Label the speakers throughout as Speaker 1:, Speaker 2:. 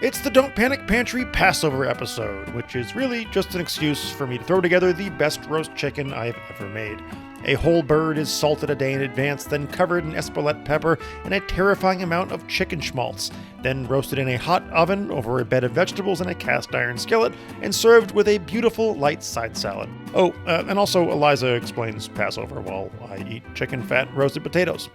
Speaker 1: It's the Don't Panic Pantry Passover episode, which is really just an excuse for me to throw together the best roast chicken I've ever made. A whole bird is salted a day in advance, then covered in espelette pepper and a terrifying amount of chicken schmaltz, then roasted in a hot oven over a bed of vegetables in a cast iron skillet, and served with a beautiful light side salad. Oh, and also Iliza explains Passover while I eat chicken fat roasted potatoes.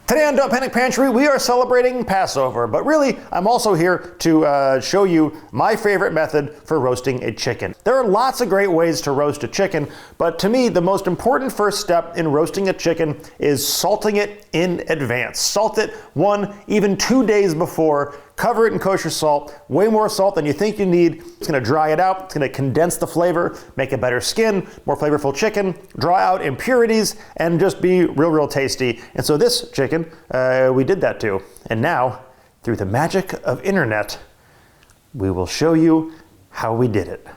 Speaker 1: Today on Don't Panic Pantry, we are celebrating Passover, but really, I'm also here to show you my favorite method for roasting a chicken. There are lots of great ways to roast a chicken, but to me, the most important first step in roasting a chicken is salting it in advance. Salt it 1, even 2 days before. Cover it in kosher salt, way more salt than you think you need. It's gonna dry it out, it's gonna condense the flavor, make a better skin, more flavorful chicken, draw out impurities, and just be real tasty. And so this chicken, we did that too. And now, through the magic of internet, we will show you how we did it.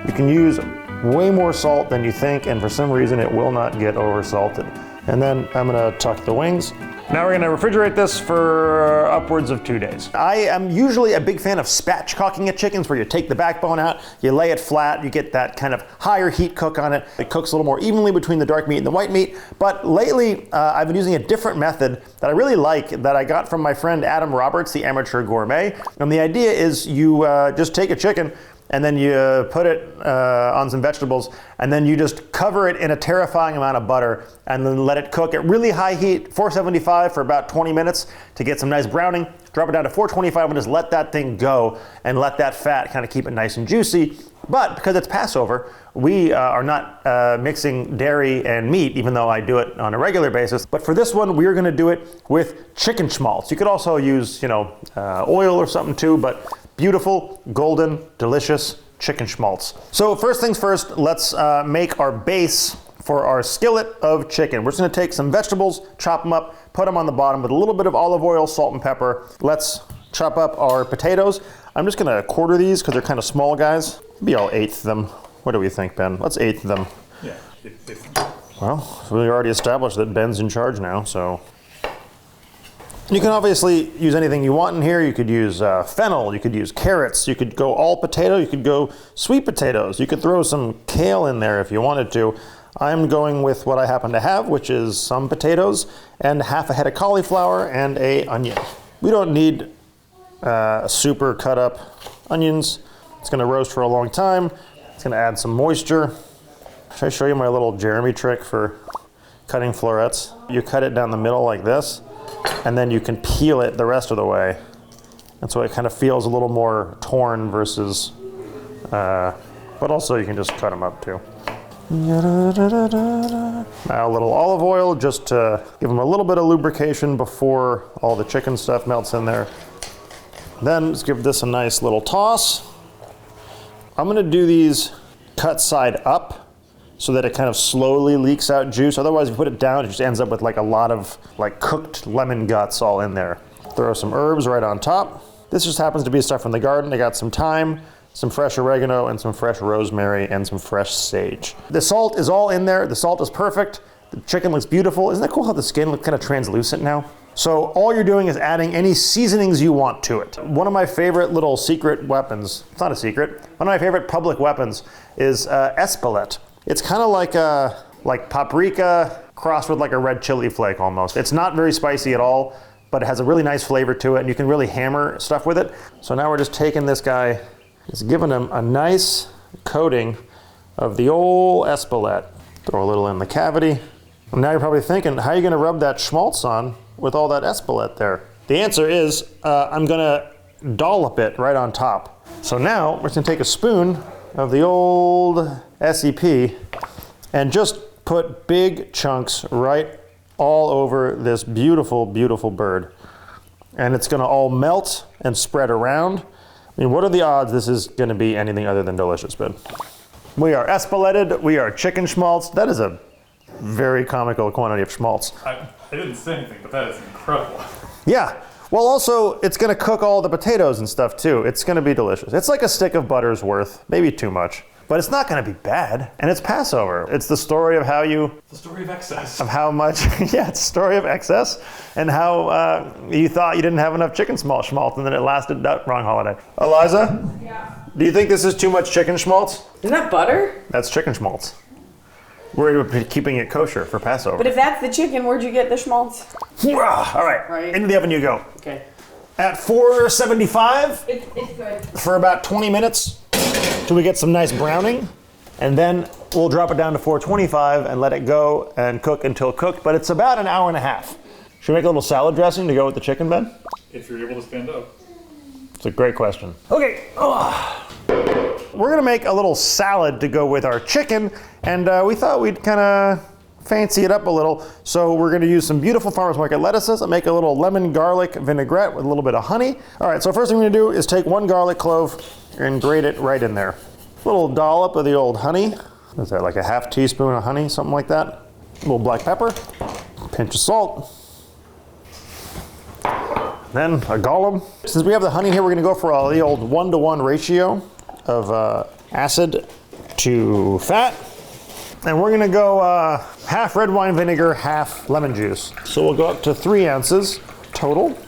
Speaker 1: You can use way more salt than you think, and for some reason it will not get over salted. And then I'm gonna tuck the wings. Now we're gonna refrigerate this for upwards of 2 days. I am usually a big fan of spatchcocking at chickens, where you take the backbone out, you lay it flat, you get that kind of higher heat cook on it. It cooks a little more evenly between the dark meat and the white meat. But lately, I've been using a different method that I really like, that I got from my friend Adam Roberts, the amateur gourmet. And the idea is you just take a chicken, and then you put it on some vegetables, and then you just cover it in a terrifying amount of butter, and then let it cook at really high heat, 475 for about 20 minutes to get some nice browning. Drop it down to 425 and just let that thing go, and let that fat kind of keep it nice and juicy. But because it's Passover, we are not mixing dairy and meat, even though I do it on a regular basis. But for this one, we're gonna do it with chicken schmaltz. You could also use, oil or something too, but beautiful, golden, delicious chicken schmaltz. So first things first, let's make our base for our skillet of chicken. We're just gonna take some vegetables, chop them up, put them on the bottom with a little bit of olive oil, salt, and pepper. Let's chop up our potatoes. I'm just gonna quarter these because they're kind of small guys. Maybe I'll eighth them. What do we think, Ben? Let's eighth them.
Speaker 2: Yeah.
Speaker 1: Well, we already established that Ben's in charge now, so. You can obviously use anything you want in here. You could use fennel, you could use carrots, you could go all potato, you could go sweet potatoes, you could throw some kale in there if you wanted to. I'm going with what I happen to have, which is some potatoes and half a head of cauliflower and an onion. We don't need super cut up onions. It's gonna roast for a long time. It's gonna add some moisture. Should I show you my little Jeremy trick for cutting florets? You cut it down the middle like this, and then you can peel it the rest of the way. And so it kind of feels a little more torn versus, but also you can just cut them up too. Now a little olive oil just to give them a little bit of lubrication before all the chicken stuff melts in there. Then let's give this a nice little toss. I'm gonna do these cut side up, so that it kind of slowly leaks out juice. Otherwise, if you put it down, it just ends up with like a lot of cooked lemon guts all in there. Throw some herbs right on top. This just happens to be stuff from the garden. I got some thyme, some fresh oregano, and some fresh rosemary, and some fresh sage. The salt is all in there. The salt is perfect. The chicken looks beautiful. Isn't that cool how the skin looks kind of translucent now? So all you're doing is adding any seasonings you want to it. One of my favorite little secret weapons, it's not a secret, one of my favorite public weapons is espelette. It's kind of like paprika crossed with like a red chili flake almost. It's not very spicy at all, but it has a really nice flavor to it, and you can really hammer stuff with it. So now we're just taking this guy, just giving him a nice coating of the old espelette. Throw a little in the cavity. And now you're probably thinking, how are you gonna rub that schmaltz on with all that espelette there? The answer is, I'm gonna dollop it right on top. So now we're gonna take a spoon of the old SEP and just put big chunks right all over this beautiful, beautiful bird. And it's gonna all melt and spread around. I mean, what are the odds this is gonna be anything other than delicious, Ben? We are espeletted, we are chicken schmaltz. That is a very comical quantity of schmaltz.
Speaker 2: I didn't say anything, but that is incredible.
Speaker 1: Yeah. Well, also, it's going to cook all the potatoes and stuff too. It's going to be delicious. It's like a stick of butter's worth, maybe too much. But it's not going to be bad. And it's Passover. It's the story of how you...
Speaker 2: It's the story of excess.
Speaker 1: Of how much... Yeah, it's a story of excess. And how you thought you didn't have enough chicken schmaltz, and then it lasted that wrong holiday. Eliza?
Speaker 3: Yeah.
Speaker 1: Do you think this is too much chicken schmaltz?
Speaker 3: Isn't that butter?
Speaker 1: That's chicken schmaltz. We're keeping it kosher for Passover.
Speaker 3: But if that's the chicken, where'd you get the schmaltz?
Speaker 1: All right. Into the oven you go.
Speaker 3: Okay.
Speaker 1: At 475
Speaker 3: It's good.
Speaker 1: for about 20 minutes till we get some nice browning. And then we'll drop it down to 425 and let it go and cook until cooked. But it's about an hour and a half. Should we make a little salad dressing to go with the chicken, Ben?
Speaker 2: If you're able to stand up.
Speaker 1: It's a great question. Okay. We're gonna make a little salad to go with our chicken, and we thought we'd kind of fancy it up a little. So we're gonna use some beautiful farmer's market lettuces and make a little lemon garlic vinaigrette with a little bit of honey. All right, so first thing we're gonna do is take one garlic clove and grate it right in there. A little dollop of the old honey. Is that like a half teaspoon of honey, something like that? A little black pepper, pinch of salt. Then a gollum. Since we have the honey here, we're gonna go for the old 1-to-1 ratio of acid to fat. And we're gonna go half red wine vinegar, half lemon juice. So we'll go up to 3 ounces total.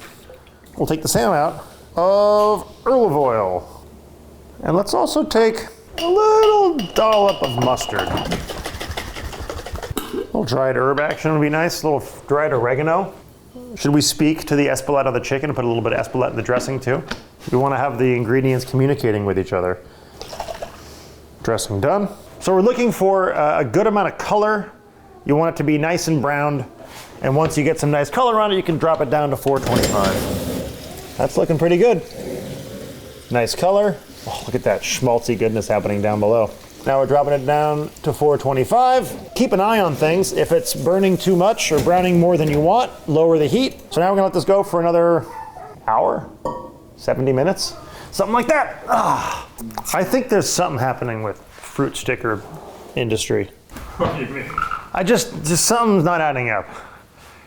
Speaker 1: We'll take the same amount of olive oil. And let's also take a little dollop of mustard. A little dried herb action would be nice, a little dried oregano. Should we speak to the espelette of the chicken and put a little bit of espelette in the dressing too? We want to have the ingredients communicating with each other. Dressing done. So we're looking for a good amount of color. You want it to be nice and browned. And once you get some nice color on it, you can drop it down to 425. That's looking pretty good. Nice color. Oh, look at that schmaltzy goodness happening down below. Now we're dropping it down to 425. Keep an eye on things. If it's burning too much or browning more than you want, lower the heat. So now we're gonna let this go for another hour, 70 minutes, something like that. I think there's something happening with fruit sticker industry.
Speaker 2: What do you mean?
Speaker 1: Just something's not adding up.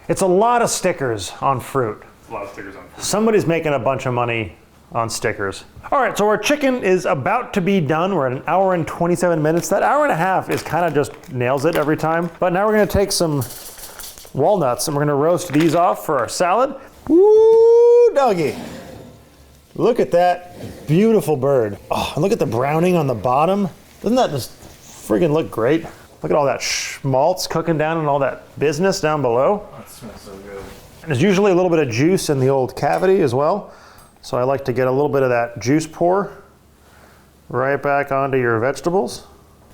Speaker 1: It's a lot of stickers on fruit.
Speaker 2: A lot of stickers on.
Speaker 1: Somebody's making a bunch of money on stickers. All right, so our chicken is about to be done. We're at 1 hour and 27 minutes. That hour and a half is kind of just nails it every time. But now we're gonna take some walnuts and we're gonna roast these off for our salad. Woo, doggy. Look at that beautiful bird. Oh, and look at the browning on the bottom. Doesn't that just friggin' look great? Look at all that schmaltz cooking down and all that business down below.
Speaker 2: That smells so good.
Speaker 1: And there's usually a little bit of juice in the old cavity as well. So I like to get a little bit of that juice pour right back onto your vegetables.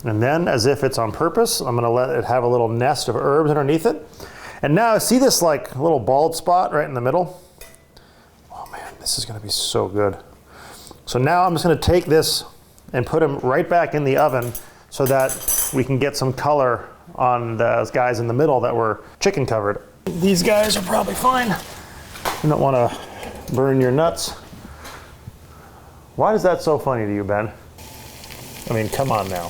Speaker 1: And then, as if it's on purpose, I'm gonna let it have a little nest of herbs underneath it. And now see this like little bald spot right in the middle? Oh man, this is gonna be so good. So now I'm just gonna take this and put them right back in the oven so that we can get some color on those guys in the middle that were chicken covered. These guys are probably fine. You don't wanna burn your nuts. Why is that so funny to you, Ben? I mean, come on now.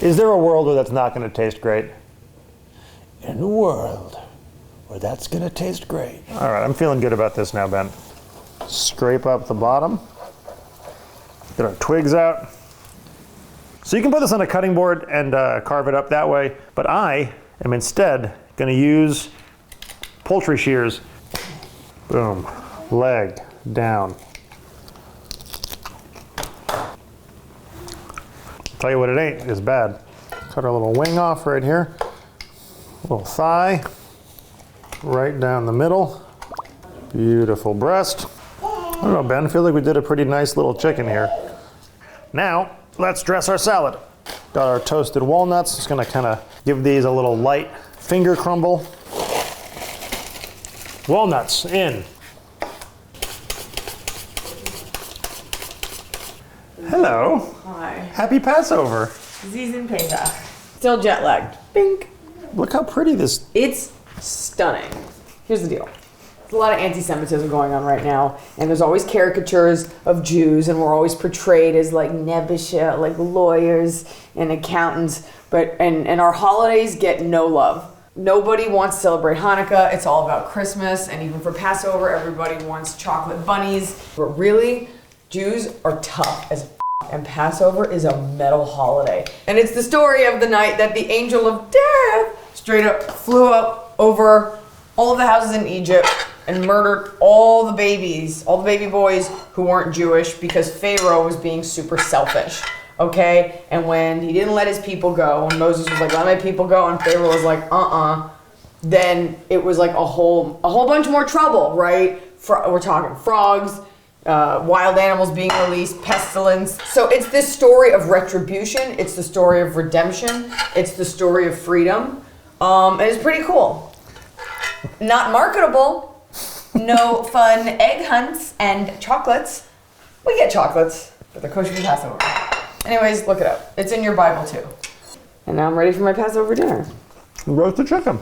Speaker 1: Is there a world where that's not gonna taste great? In a world where that's gonna taste great. All right, I'm feeling good about this now, Ben. Scrape up the bottom. Get our twigs out. So you can put this on a cutting board and carve it up that way, but I am instead gonna use poultry shears. Boom, leg down. Tell you what it ain't, it's bad. Cut our little wing off right here. Little thigh, right down the middle. Beautiful breast. I don't know, Ben, I feel like we did a pretty nice little chicken here. Now, let's dress our salad. Got our toasted walnuts. Just gonna kind of give these a little light finger crumble. Walnuts in. Hello.
Speaker 3: Hi.
Speaker 1: Happy Passover.
Speaker 3: Zizin Pesach. Still jet lagged. Bink.
Speaker 1: Look how pretty this.
Speaker 3: It's stunning. Here's the deal. a lot of anti-Semitism going on right now, and there's always caricatures of Jews, and we're always portrayed as like nebbische, like lawyers and accountants. But and our holidays get no love. Nobody wants to celebrate Hanukkah. It's all about Christmas, and even for Passover, everybody wants chocolate bunnies. But really, Jews are tough as and Passover is a metal holiday. And it's the story of the night that the angel of death straight up flew up over all of the houses in Egypt and murdered all the babies, all the baby boys who weren't Jewish because Pharaoh was being super selfish. Okay? And when he didn't let his people go, when Moses was like, let my people go, and Pharaoh was like, then it was like a whole bunch more trouble, right? We're talking frogs, wild animals being released, pestilence. So it's this story of retribution. It's the story of redemption. It's the story of freedom. And it's pretty cool. Not marketable. No fun egg hunts and chocolates. We get chocolates, but they're kosher Passover. Anyways, look it up. It's in your Bible too. And now I'm ready for my Passover dinner.
Speaker 1: Roasted chicken.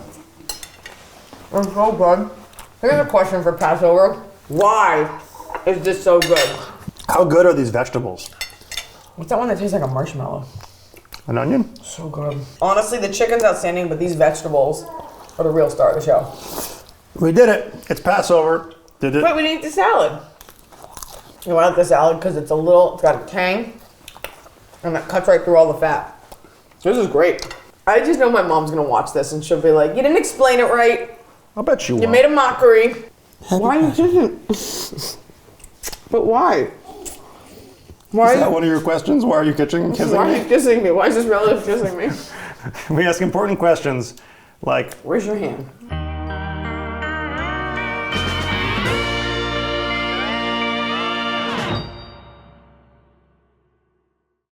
Speaker 3: It's so good. Here's a question for Passover. Why is this so good?
Speaker 1: How good are these vegetables?
Speaker 3: What's that one that tastes like a marshmallow?
Speaker 1: An onion?
Speaker 3: So good. Honestly, the chicken's outstanding, but these vegetables are the real star of the show.
Speaker 1: We did it. It's Passover. Did it?
Speaker 3: Wait, we need the salad. You like the salad because it's got a tang, and that cuts right through all the fat. This is great. I just know my mom's gonna watch this and she'll be like, you didn't explain it right.
Speaker 1: I'll bet you
Speaker 3: You
Speaker 1: won't.
Speaker 3: made a mockery. Why you didn't? But why? Why?
Speaker 1: Is that one of your questions? Why are you kissing
Speaker 3: Why are
Speaker 1: me?
Speaker 3: you kissing me? Why is this relative kissing me?
Speaker 1: We ask important questions like,
Speaker 3: Where's your hand?